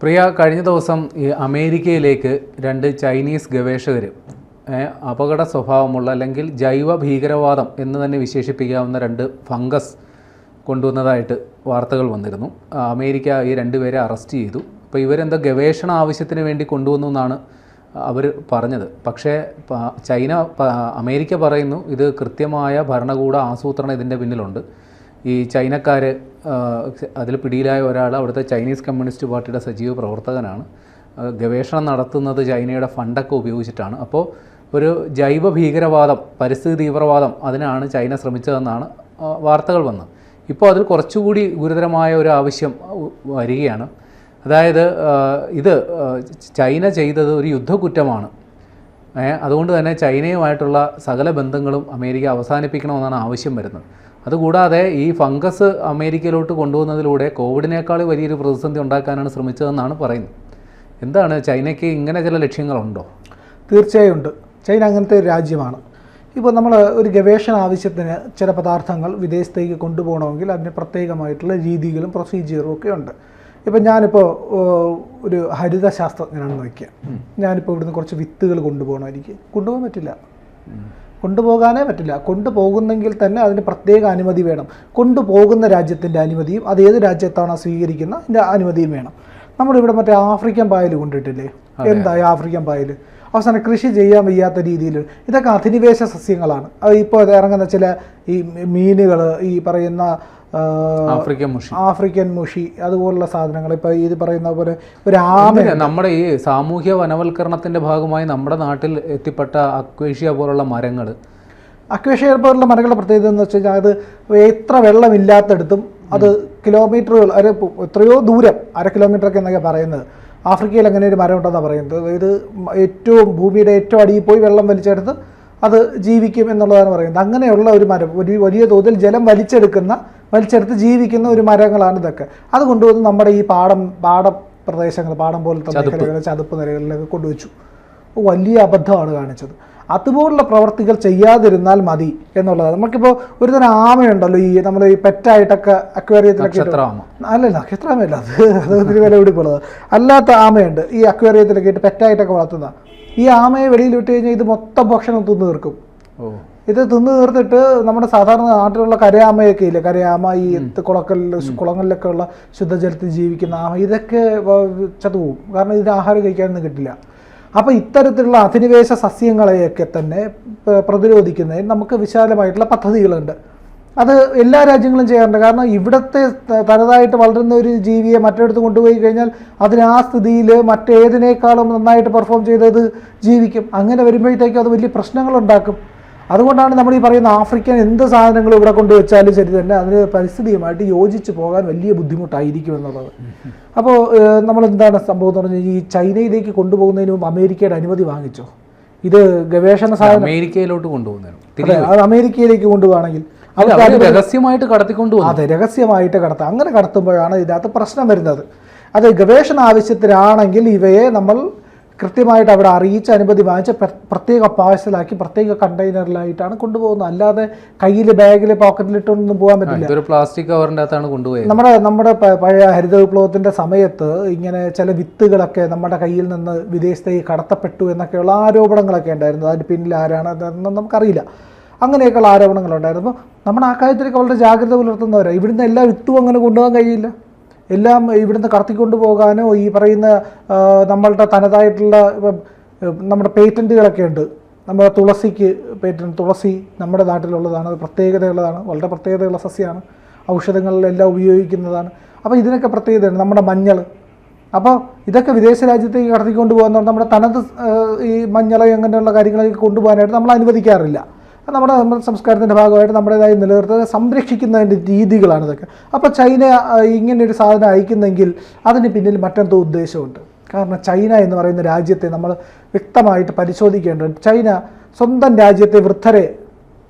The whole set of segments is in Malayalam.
പ്രിയ, കഴിഞ്ഞ ദിവസം ഈ അമേരിക്കയിലേക്ക് 2 ചൈനീസ് ഗവേഷകർ അപകട സ്വഭാവമുള്ള അല്ലെങ്കിൽ ജൈവ ഭീകരവാദം എന്ന് തന്നെ വിശേഷിപ്പിക്കാവുന്ന 2 ഫംഗസ് കൊണ്ടുവന്നതായിട്ട് വാർത്തകൾ വന്നിരുന്നു. അമേരിക്ക ഈ 2 പേരെ അറസ്റ്റ് ചെയ്തു. അപ്പോൾ ഇവരെന്തോ ഗവേഷണ ആവശ്യത്തിന് വേണ്ടി കൊണ്ടുവന്നു എന്നാണ് അവർ പറഞ്ഞത്. പക്ഷേ അമേരിക്ക പറയുന്നു ഇത് കൃത്യമായ ഭരണകൂട ആസൂത്രണം ഇതിൻ്റെ പിന്നിലുണ്ട്. ഈ ചൈനക്കാർ അതിൽ പിടിയിലായ ഒരാൾ അവിടുത്തെ ചൈനീസ് കമ്മ്യൂണിസ്റ്റ് പാർട്ടിയുടെ സജീവ പ്രവർത്തകനാണ്. ഗവേഷണം നടത്തുന്നത് ചൈനയുടെ ഫണ്ടൊക്കെ ഉപയോഗിച്ചിട്ടാണ്. അപ്പോൾ ഒരു ജൈവ ഭീകരവാദം, പരിസ്ഥിതി തീവ്രവാദം അതിനാണ് ചൈന ശ്രമിച്ചതെന്നാണ് വാർത്തകൾ വന്നത്. ഇപ്പോൾ അതിൽ കുറച്ചുകൂടി ഗുരുതരമായ ഒരു ആവശ്യം വരികയാണ്. അതായത് ഇത് ചൈന ചെയ്തത് ഒരു യുദ്ധക്കുറ്റമാണ്. അതുകൊണ്ട് തന്നെ ചൈനയുമായിട്ടുള്ള സകല ബന്ധങ്ങളും അമേരിക്ക അവസാനിപ്പിക്കണമെന്നാണ് ആവശ്യം വരുന്നത്. അതുകൂടാതെ ഈ ഫംഗസ് അമേരിക്കയിലോട്ട് കൊണ്ടുവന്നതിലൂടെ കോവിഡിനേക്കാൾ വലിയൊരു പ്രതിസന്ധി ഉണ്ടാക്കാനാണ് ശ്രമിച്ചതെന്നാണ് പറയുന്നത്. എന്താണ്, ചൈനയ്ക്ക് ഇങ്ങനെ ചില ലക്ഷ്യങ്ങളുണ്ടോ? തീർച്ചയായും ഉണ്ട്. ചൈന അങ്ങനത്തെ ഒരു രാജ്യമാണ്. ഇപ്പോൾ നമ്മൾ ഒരു ഗവേഷണ ആവശ്യത്തിന് ചില പദാർത്ഥങ്ങൾ വിദേശത്തേക്ക് കൊണ്ടുപോകണമെങ്കിൽ അതിന് പ്രത്യേകമായിട്ടുള്ള രീതികളും പ്രൊസീജിയറും ഒക്കെ ഉണ്ട്. ഇപ്പം ഞാനിപ്പോൾ ഒരു ഹരിതശാസ്ത്രജ്ഞനാണെന്ന് വയ്ക്കുക. ഞാനിപ്പോൾ ഇവിടുന്ന് കുറച്ച് വിത്തുകൾ കൊണ്ടുപോകണം. എനിക്ക് കൊണ്ടുപോകാൻ പറ്റില്ല, കൊണ്ടുപോകാനേ പറ്റില്ല. കൊണ്ടുപോകുന്നെങ്കിൽ തന്നെ അതിന് പ്രത്യേക അനുമതി വേണം. കൊണ്ടുപോകുന്ന രാജ്യത്തിൻ്റെ അനുമതിയും അത് ഏത് രാജ്യത്താണോ സ്വീകരിക്കുന്ന അതിൻ്റെ അനുമതിയും വേണം. നമ്മളിവിടെ മറ്റേ ആഫ്രിക്കൻ പായൽ കൊണ്ടിട്ടില്ലേ, എന്തായി ആഫ്രിക്കൻ പായൽ അവസാനം കൃഷി ചെയ്യാൻ വയ്യാത്ത രീതിയിൽ. ഇതൊക്കെ അധിനിവേശ സസ്യങ്ങളാണ്. അത് ഇപ്പോൾ ഇറങ്ങുന്ന ചില ഈ മീനുകൾ, ഈ പറയുന്ന ആഫ്രിക്കൻ മുഷി അതുപോലുള്ള സാധനങ്ങൾ, ഇപ്പോൾ ഇത് പറയുന്ന പോലെ ഒരു നമ്മുടെ ഈ സാമൂഹ്യ വനവൽക്കരണത്തിൻ്റെ ഭാഗമായി നമ്മുടെ നാട്ടിൽ എത്തിപ്പെട്ട അക്വേഷ്യ പോലുള്ള മരങ്ങൾ, അക്വേഷ്യ പോലുള്ള മരങ്ങളുടെ പ്രത്യേകത എന്ന് വെച്ച് കഴിഞ്ഞാൽ അത് എത്ര വെള്ളമില്ലാത്തടത്തും അത് കിലോമീറ്ററുകൾ എത്രയോ ദൂരം, 1/2 കിലോമീറ്ററൊക്കെ എന്നൊക്കെ പറയുന്നത്. ആഫ്രിക്കയിൽ അങ്ങനെ ഒരു മരം ഉണ്ടെന്നാണ് പറയുന്നത്. ഇത് ഏറ്റവും ഭൂമിയുടെ ഏറ്റവും അടിയിൽ പോയി വെള്ളം വലിച്ചെടുത്ത് അത് ജീവിക്കും എന്നുള്ളതാണ് പറയുന്നത്. അങ്ങനെയുള്ള ഒരു മരം, വലിയ തോതിൽ ജലം വലിച്ചെടുത്ത് ജീവിക്കുന്ന ഒരു മരങ്ങളാണ് ഇതൊക്കെ. അത് കൊണ്ടുവന്ന് നമ്മുടെ ഈ പാടപ്രദേശങ്ങൾ, പാടം പോലത്തെ മേഖലകൾ, ചതുപ്പ് നിലകളിലൊക്കെ കൊണ്ടുവച്ചു. വലിയ അബദ്ധമാണ് കാണിച്ചത്. അതുപോലുള്ള പ്രവർത്തികൾ ചെയ്യാതിരുന്നാൽ മതി എന്നുള്ളതാണ്. നമുക്കിപ്പോൾ ഒരു തരം ആമയുണ്ടല്ലോ, ഈ നമ്മൾ ഈ പെറ്റായിട്ടൊക്കെ അക്വേറിയത്തിലൊക്കെ, അല്ലല്ല നക്ഷത്രാമയല്ല, അത് ഒത്തിരി വില പിടിപ്പുള്ളത് അല്ലാത്ത ആമയുണ്ട്. ഈ അക്വേറിയത്തിലൊക്കെ ഇട്ട് പെറ്റായിട്ടൊക്കെ വളർത്തുന്ന ഈ ആമയെ വെളിയിൽ വിട്ട് കഴിഞ്ഞാൽ ഇത് മൊത്തം ഭക്ഷണം തിന്നു തീർക്കും. ഇത് തിന്നു തീർത്തിട്ട് നമ്മുടെ സാധാരണ നാട്ടിലുള്ള കരയാമയൊക്കെ ഇല്ലേ, കരയാമ, ഈ കുളങ്ങളിലൊക്കെ ഉള്ള ശുദ്ധജലത്തിൽ ജീവിക്കുന്ന ആമ, ഇതൊക്കെ ചത്തുപോകും. കാരണം ഇതിന് ആഹാരം കഴിക്കാനൊന്നും കിട്ടില്ല. അപ്പോൾ ഇത്തരത്തിലുള്ള അധിനിവേശ സസ്യങ്ങളെയൊക്കെ തന്നെ പ്രതിരോധിക്കുന്നതിന് നമുക്ക് വിശാലമായിട്ടുള്ള പദ്ധതികളുണ്ട്. അത് എല്ലാ രാജ്യങ്ങളും ചെയ്യാറുണ്ട്. കാരണം ഇവിടുത്തെ തനതായിട്ട് വളരുന്ന ഒരു ജീവിയെ മറ്റിടത്ത് കൊണ്ടുപോയി കഴിഞ്ഞാൽ അതിന് ആ സ്ഥിതിയിൽ മറ്റേതിനേക്കാളും നന്നായിട്ട് പെർഫോം ചെയ്തത് ജീവിക്കും. അങ്ങനെ വരുമ്പോഴത്തേക്കും അത് വലിയ പ്രശ്നങ്ങളുണ്ടാക്കും. അതുകൊണ്ടാണ് നമ്മൾ ഈ പറയുന്ന ആഫ്രിക്കൻ എന്ത് സാധനങ്ങൾ ഇവിടെ കൊണ്ടുവച്ചാലും ശരി തന്നെ അതിന് പരിസ്ഥിതിയുമായിട്ട് യോജിച്ച് പോകാൻ വലിയ ബുദ്ധിമുട്ടായിരിക്കും എന്നുള്ളത്. അപ്പോൾ നമ്മളെന്താണ് സംഭവം എന്ന് പറഞ്ഞാൽ, ഈ ചൈനയിലേക്ക് കൊണ്ടുപോകുന്നതിന് മുമ്പ് അമേരിക്കയുടെ അനുമതി വാങ്ങിച്ചോ? ഇത് ഗവേഷണ സാധനം അമേരിക്കയിലോട്ട് കൊണ്ടുപോകുന്നതിന്, അത് അമേരിക്കയിലേക്ക് കൊണ്ടുപോകണമെങ്കിൽ രഹസ്യമായിട്ട് കടത്തിക്കൊണ്ടുപോകും. അതെ, രഹസ്യമായിട്ട് കടത്താം. അങ്ങനെ കടത്തുമ്പോഴാണ് ഇതിനകത്ത് പ്രശ്നം വരുന്നത്. അത് ഗവേഷണ ആവശ്യത്തിനാണെങ്കിൽ ഇവയെ നമ്മൾ കൃത്യമായിട്ട് അവിടെ അറിയിച്ച് അനുമതി വാങ്ങിച്ച് പ്രത്യേക പാഴ്സലാക്കി പ്രത്യേക കണ്ടെയ്നറിലായിട്ടാണ് കൊണ്ടുപോകുന്നത്. അല്ലാതെ കയ്യിൽ, ബാഗിൽ, പോക്കറ്റിലിട്ടൊന്നും പോകാൻ പറ്റില്ല. പ്ലാസ്റ്റിക് കവറിൻ്റെ അകത്താണ് കൊണ്ടുപോയത്. നമ്മുടെ പഴയ ഹരിത വിപ്ലവത്തിൻ്റെ സമയത്ത് ഇങ്ങനെ ചില വിത്തുകളൊക്കെ നമ്മുടെ കയ്യിൽ നിന്ന് വിദേശത്തേക്ക് കടത്തപ്പെട്ടു എന്നൊക്കെയുള്ള ആരോപണങ്ങളൊക്കെ ഉണ്ടായിരുന്നു. അതിന് പിന്നിൽ ആരാണ് അതെന്ന് നമുക്കറിയില്ല. അങ്ങനെയൊക്കെയുള്ള ആരോപണങ്ങളുണ്ടായിരുന്നു. നമ്മുടെ ആ കാര്യത്തിലേക്ക് വളരെ ജാഗ്രത പുലർത്തുന്നവരാണ്. ഇവിടുന്ന് എല്ലാ വിത്തും അങ്ങനെ കൊണ്ടുപോകാൻ കഴിയില്ല. എല്ലാം ഇവിടുന്ന് കടത്തിക്കൊണ്ട് പോകാനോ, ഈ പറയുന്ന നമ്മളുടെ തനതായിട്ടുള്ള നമ്മുടെ പേറ്റൻറ്റുകളൊക്കെ ഉണ്ട്. നമ്മുടെ തുളസിക്ക് പേറ്റൻറ്റ്, തുളസി നമ്മുടെ നാട്ടിലുള്ളതാണ്, അത് പ്രത്യേകതയുള്ളതാണ്, വളരെ പ്രത്യേകതയുള്ള സസ്യമാണ്, ഔഷധങ്ങളിലെല്ലാം ഉപയോഗിക്കുന്നതാണ്. അപ്പോൾ ഇതിനൊക്കെ പ്രത്യേകതയാണ്. നമ്മുടെ മഞ്ഞൾ, അപ്പോൾ ഇതൊക്കെ വിദേശ രാജ്യത്തേക്ക് കടത്തിക്കൊണ്ട് പോകുന്ന നമ്മുടെ തനത് ഈ മഞ്ഞൾ അങ്ങനെയുള്ള കാര്യങ്ങളൊക്കെ കൊണ്ടുപോകാനായിട്ട് നമ്മൾ അനുവദിക്കാറില്ല. നമ്മുടെ സംസ്കാരത്തിൻ്റെ ഭാഗമായിട്ട് നമ്മുടേതായി നിലനിർത്തുന്നത് സംരക്ഷിക്കുന്നതിൻ്റെ രീതികളാണ് ഇതൊക്കെ. അപ്പോൾ ചൈന ഇങ്ങനെയൊരു സാധനം അയക്കുന്നെങ്കിൽ അതിന് പിന്നിൽ മറ്റെന്തോ ഉദ്ദേശമുണ്ട്. കാരണം ചൈന എന്ന് പറയുന്ന രാജ്യത്തെ നമ്മൾ വ്യക്തമായിട്ട് പരിശോധിക്കേണ്ടതുണ്ട്. ചൈന സ്വന്തം രാജ്യത്തെ വൃദ്ധരെ,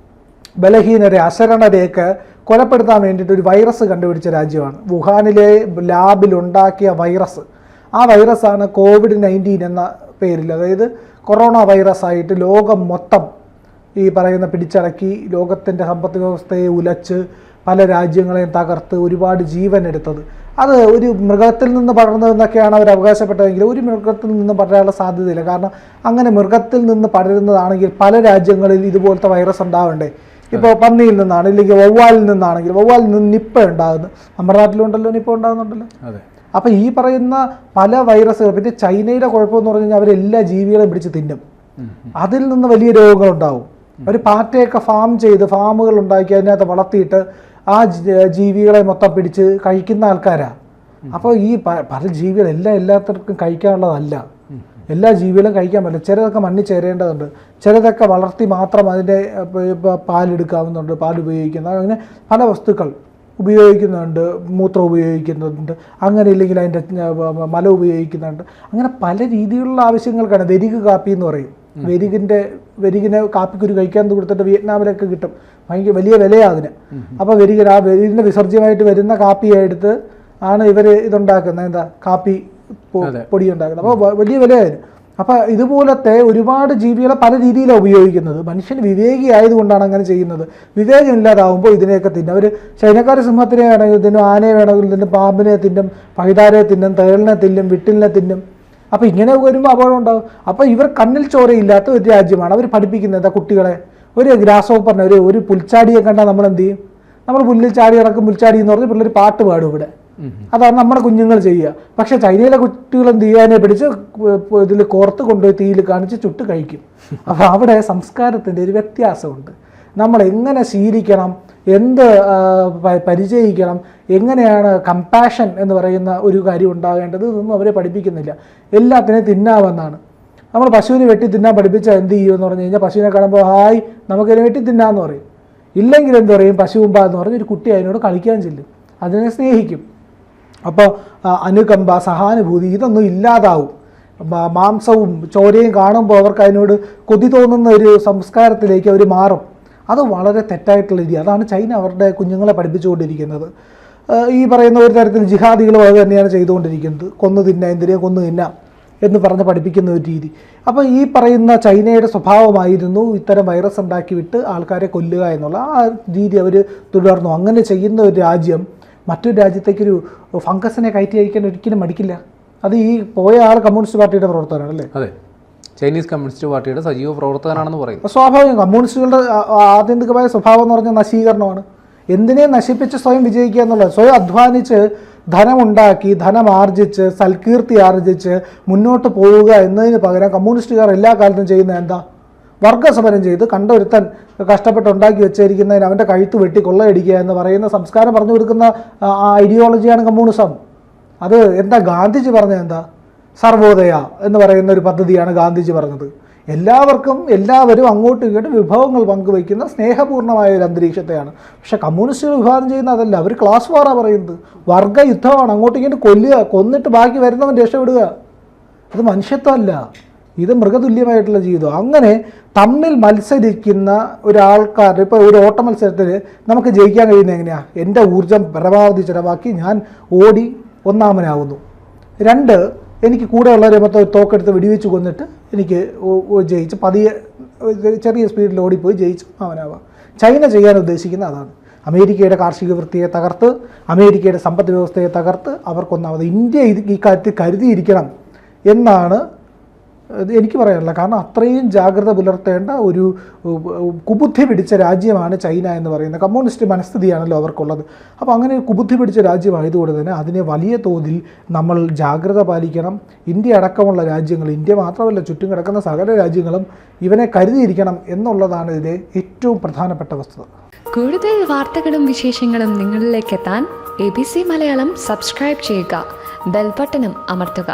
ബലഹീനരെ, അശരണരെയൊക്കെ കൊലപ്പെടുത്താൻ വേണ്ടിയിട്ട് ഒരു വൈറസ് കണ്ടുപിടിച്ച രാജ്യമാണ്. വുഹാനിലെ ലാബിലുണ്ടാക്കിയ വൈറസ്. ആ വൈറസാണ് COVID-19 എന്ന പേരിൽ, അതായത് കൊറോണ വൈറസായിട്ട് ലോകം മൊത്തം ഈ പറയുന്ന പിടിച്ചടക്കി ലോകത്തിൻ്റെ സമ്പദ് വ്യവസ്ഥയെ ഉലച്ച് പല രാജ്യങ്ങളെയും തകർത്ത് ഒരുപാട് ജീവൻ എടുത്തത്. അത് ഒരു മൃഗത്തിൽ നിന്ന് പടർന്നതെന്നൊക്കെയാണ് അവർ അവകാശപ്പെട്ടതെങ്കിൽ ഒരു മൃഗത്തിൽ നിന്ന് പടരാനുള്ള സാധ്യതയില്ല. കാരണം അങ്ങനെ മൃഗത്തിൽ നിന്ന് പടരുന്നതാണെങ്കിൽ പല രാജ്യങ്ങളിൽ ഇതുപോലത്തെ വൈറസ് ഉണ്ടാവണ്ടേ. ഇപ്പോൾ പന്നിയിൽ നിന്നാണ്, ഇല്ലെങ്കിൽ വവ്വാലിൽ നിന്നാണെങ്കിൽ വവ്വാലിൽ നിന്ന് നിപ്പ ഉണ്ടാകുന്നു. നമ്മുടെ നാട്ടിലുണ്ടല്ലോ നിപ്പ ഉണ്ടാകുന്നുണ്ടല്ലോ. അപ്പോൾ ഈ പറയുന്ന പല വൈറസുകൾ, പിന്നെ ചൈനയുടെ കുഴപ്പമെന്ന് പറഞ്ഞു കഴിഞ്ഞാൽ അവരെല്ലാ ജീവികളെയും പിടിച്ച് തിന്നും. അതിൽ നിന്ന് വലിയ രോഗങ്ങളുണ്ടാവും. അവർ പാറ്റയൊക്കെ ഫാമുകൾ ഉണ്ടാക്കി അതിനകത്ത് വളർത്തിയിട്ട് ആ ജീവികളെ മൊത്തം പിടിച്ച് കഴിക്കുന്ന ആൾക്കാരാണ്. അപ്പോൾ ഈ പല ജീവികൾ എല്ലാത്തർക്കും കഴിക്കാനുള്ളതല്ല. എല്ലാ ജീവികളും കഴിക്കാൻ പറ്റില്ല. ചിലതൊക്കെ മണ്ണിൽ ചേരേണ്ടതുണ്ട്, ചിലതൊക്കെ വളർത്തി മാത്രം അതിൻ്റെ പാലെടുക്കാവുന്നുണ്ട്, പാൽ ഉപയോഗിക്കുന്ന അങ്ങനെ പല വസ്തുക്കൾ ഉപയോഗിക്കുന്നുണ്ട്, മൂത്രം ഉപയോഗിക്കുന്നുണ്ട്, അങ്ങനെ ഇല്ലെങ്കിൽ അതിൻ്റെ മല ഉപയോഗിക്കുന്നുണ്ട്. അങ്ങനെ പല രീതിയിലുള്ള ആവശ്യങ്ങൾക്കാണ്. വെരിക് കാപ്പി എന്ന് പറയും. വെരികിനെ കാപ്പിക്കുരു കഴിക്കാൻ കൊടുത്തിട്ട് വിയറ്റ്നാമിലൊക്കെ കിട്ടും, ഭയങ്കര വലിയ വിലയാണ് അതിന്. അപ്പോൾ വെരികിൻ്റെ വിസർജ്യമായിട്ട് വരുന്ന കാപ്പിയെ എടുത്ത് ആണ് ഇവർ ഇതുണ്ടാക്കുന്നത്, എന്താ കാപ്പി പൊടി ഉണ്ടാക്കുന്നത്. അപ്പോൾ വലിയ വിലയായിരുന്നു. അപ്പോൾ ഇതുപോലത്തെ ഒരുപാട് ജീവികളെ പല രീതിയിലാണ് ഉപയോഗിക്കുന്നത്. മനുഷ്യൻ വിവേകി ആയതുകൊണ്ടാണ് അങ്ങനെ ചെയ്യുന്നത്. വിവേകമില്ലാതാവുമ്പോൾ ഇതിനെയൊക്കെ തിന്നും. അവർ ചൈനക്കാർ സിംഹത്തിനെ വേണമെങ്കിൽ തിന്നും, ആനയെ വേണമെങ്കിൽ തിന്നും, പാമ്പിനെ തിന്നും, പൈതാരെ തിന്നും, തേളിനെ തിന്നും, വിട്ടിലിനെ തിന്നും. അപ്പോൾ ഇങ്ങനെ വരുമ്പോൾ അപകടം ഉണ്ടാകും. അപ്പോൾ ഇവർ കണ്ണിൽ ചോരയില്ലാത്ത ഒരു രാജ്യമാണ്. അവർ പഠിപ്പിക്കുന്നത് കുട്ടികളെ. ഒരു ഗ്രാസ് ഹോപ്പറിനെ, ഒരു പുൽച്ചാടിയെ കണ്ടാൽ നമ്മൾ എന്ത് ചെയ്യും? നമ്മൾ പുല്ലിൽ ചാടി ഇറക്കും പുൽച്ചാടി എന്ന് പറഞ്ഞ് പിള്ളേർ പാട്ട് പാടും ഇവിടെ. അതാണ് നമ്മുടെ കുഞ്ഞുങ്ങൾ ചെയ്യുക. പക്ഷേ ചൈനയിലെ കുട്ടികൾ എന്ത് ചെയ്യാനെ പിടിച്ച് ഇതിൽ കോർത്ത് കൊണ്ടുപോയി തീയിൽ കാണിച്ച് ചുട്ട് കഴിക്കും. അപ്പോൾ അവിടെ സംസ്കാരത്തിൻ്റെ ഒരു വ്യത്യാസമുണ്ട്. നമ്മൾ എങ്ങനെ ശീലിക്കണം, എന്ത് പരിചയിക്കണം, എങ്ങനെയാണ് കമ്പാഷൻ എന്ന് പറയുന്ന ഒരു കാര്യം ഉണ്ടാകേണ്ടത്, ഇതൊന്നും അവരെ പഠിപ്പിക്കുന്നില്ല. എല്ലാത്തിനെയും തിന്നാമെന്നാണ്. നമ്മൾ പശുവിനെ വെട്ടി തിന്നാൻ പഠിപ്പിച്ചാൽ എന്ത് ചെയ്യുമെന്ന് പറഞ്ഞു കഴിഞ്ഞാൽ പശുവിനെ കാണുമ്പോൾ ഹായ് നമുക്കിതിനെ വെട്ടി തിന്നാമെന്ന് പറയും. ഇല്ലെങ്കിൽ എന്ത് പറയും? പശുവുമ്പ എന്ന് പറഞ്ഞ് ഒരു കുട്ടി അതിനോട് കളിക്കാൻ ചെല്ലും, അതിനെ സ്നേഹിക്കും. അപ്പോൾ അനുകമ്പ, സഹാനുഭൂതി ഇതൊന്നും ഇല്ലാതാവും. മാംസവും ചോരയും കാണുമ്പോൾ അവർക്ക് അതിനോട് കൊതി തോന്നുന്ന ഒരു സംസ്കാരത്തിലേക്ക് അവർ മാറും. അത് വളരെ തെറ്റായിട്ടുള്ള രീതി. അതാണ് ചൈന അവരുടെ കുഞ്ഞുങ്ങളെ പഠിപ്പിച്ചുകൊണ്ടിരിക്കുന്നത്. ഈ പറയുന്ന ഒരു തരത്തിൽ ജിഹാദികളും അത് തന്നെയാണ് ചെയ്തുകൊണ്ടിരിക്കുന്നത്. കൊന്നു തിന്നാം, എന്തിനെ കൊന്നു തിന്നാം എന്ന് പറഞ്ഞ് പഠിപ്പിക്കുന്ന ഒരു രീതി. അപ്പോൾ ഈ പറയുന്ന ചൈനയുടെ സ്വഭാവമായിരുന്നു ഇത്തരം വൈറസ് ഉണ്ടാക്കി വിട്ട് ആൾക്കാരെ കൊല്ലുക എന്നുള്ള ആ രീതി അവർ തുടർന്നു. അങ്ങനെ ചെയ്യുന്ന ഒരു രാജ്യം മറ്റൊരു രാജ്യത്തേക്കൊരു ഫംഗസിനെ കയറ്റി അയക്കാൻ ഒരിക്കലും മടിക്കില്ല. അത് ഈ പോയ ആൾ കമ്മ്യൂണിസ്റ്റ് പാർട്ടിയുടെ പ്രവർത്തകനാണ് അല്ലേ? അതെ, ചൈനീസ് കമ്മ്യൂണിസ്റ്റ് പാർട്ടിയുടെ സജീവ പ്രവർത്തകനാണെന്ന് പറയും. സ്വാഭാവികം. കമ്മ്യൂണിസ്റ്റുകളുടെ ആത്യന്തികമായ സ്വഭാവം എന്ന് പറഞ്ഞാൽ നശീകരണമാണ്. എന്തിനെ നശിപ്പിച്ച് സ്വയം വിജയിക്കുക എന്നുള്ളത്. സ്വയം അധ്വാനിച്ച് ധനമുണ്ടാക്കി, ധനമാർജിച്ച്, സൽകീർത്തി ആർജിച്ച് മുന്നോട്ട് പോവുക എന്നതിന് പകരം കമ്മ്യൂണിസ്റ്റുകാർ എല്ലാ കാലത്തും ചെയ്യുന്നത് എന്താ? വർഗസമരം ചെയ്ത് കണ്ടൊരുത്തൻ കഷ്ടപ്പെട്ടുണ്ടാക്കി വെച്ചിരിക്കുന്നതിന് അവൻ്റെ കഴുത്ത് വെട്ടി കൊള്ളയടിക്കുക എന്ന് പറയുന്ന സംസ്കാരം പറഞ്ഞു കൊടുക്കുന്ന ഐഡിയോളജിയാണ് കമ്മ്യൂണിസം. അത് എന്താ ഗാന്ധിജി പറഞ്ഞത്? എന്താ സർവോദയ എന്ന് പറയുന്ന ഒരു പദ്ധതിയാണ് ഗാന്ധിജി പറഞ്ഞത്. എല്ലാവരും അങ്ങോട്ടും ഇങ്ങോട്ടും വിഭവങ്ങൾ പങ്കുവയ്ക്കുന്ന സ്നേഹപൂർണ്ണമായ ഒരു അന്തരീക്ഷത്തെയാണ്. പക്ഷെ കമ്മ്യൂണിസ്റ്റുകൾ വിഭാവനം ചെയ്യുന്ന അതല്ല. അവർ ക്ലാസ് വാറാണ് പറയുന്നത്. വർഗ യുദ്ധമാണ്. അങ്ങോട്ടും ഇങ്ങോട്ടും കൊല്ലുക, കൊന്നിട്ട് ബാക്കി വരുന്നവൻ രക്ഷപ്പെടുക. അത് മനുഷ്യത്വമല്ല, ഇത് മൃഗതുല്യമായിട്ടുള്ള ജീവിതം. അങ്ങനെ തമ്മിൽ മത്സരിക്കുന്ന ഒരാൾക്കാർ, ഇപ്പോൾ ഒരു ഓട്ട മത്സരത്തിൽ നമുക്ക് ജയിക്കാൻ കഴിയുന്നത് എങ്ങനെയാണ്? എൻ്റെ ഊർജം പരമാവധി ചിലവാക്കി ഞാൻ ഓടി ഒന്നാമനാവുന്നു. 2, എനിക്ക് കൂടെയുള്ളവരെ മൊത്തം തോക്കെടുത്ത് വെടിവെച്ച് കൊന്നിട്ട് എനിക്ക് ജയിച്ച് പതിയെ ചെറിയ സ്പീഡിൽ ഓടിപ്പോയി ജയിച്ച് അവനാവാം. ചൈന ചെയ്യാൻ ഉദ്ദേശിക്കുന്ന അതാണ്. അമേരിക്കയുടെ കാർഷിക വൃത്തിയെ തകർത്ത്, അമേരിക്കയുടെ സമ്പദ് വ്യവസ്ഥയെ തകർത്ത് അവർക്കൊന്നാമത്. ഇന്ത്യ ഈ കാര്യത്തിൽ കരുതിയിരിക്കണം എന്നാണ് എനിക്ക് പറയാനുള്ളത്. കാരണം അത്രയും ജാഗ്രത പുലർത്തേണ്ട ഒരു കുബുദ്ധി പിടിച്ച രാജ്യമാണ് ചൈന എന്ന് പറയുന്നത്. കമ്മ്യൂണിസ്റ്റ് മനസ്ഥിതിയാണല്ലോ അവർക്കുള്ളത്. അപ്പോൾ അങ്ങനെ കുബുദ്ധി പിടിച്ച രാജ്യമായതുകൊണ്ട് തന്നെ അതിനെ വലിയ തോതിൽ നമ്മൾ ജാഗ്രത പാലിക്കണം. ഇന്ത്യ അടക്കമുള്ള രാജ്യങ്ങൾ, ഇന്ത്യ മാത്രമല്ല ചുറ്റും കിടക്കുന്ന സകല രാജ്യങ്ങളും ഇവനെ കരുതിയിരിക്കണം എന്നുള്ളതാണ് ഇതിലെ ഏറ്റവും പ്രധാനപ്പെട്ട വസ്തുത. കൂടുതൽ വാർത്തകളും വിശേഷങ്ങളും നിങ്ങളിലേക്ക് എത്താൻ ABC മലയാളം സബ്സ്ക്രൈബ് ചെയ്യുക, ബെൽ ബട്ടണും അമർത്തുക.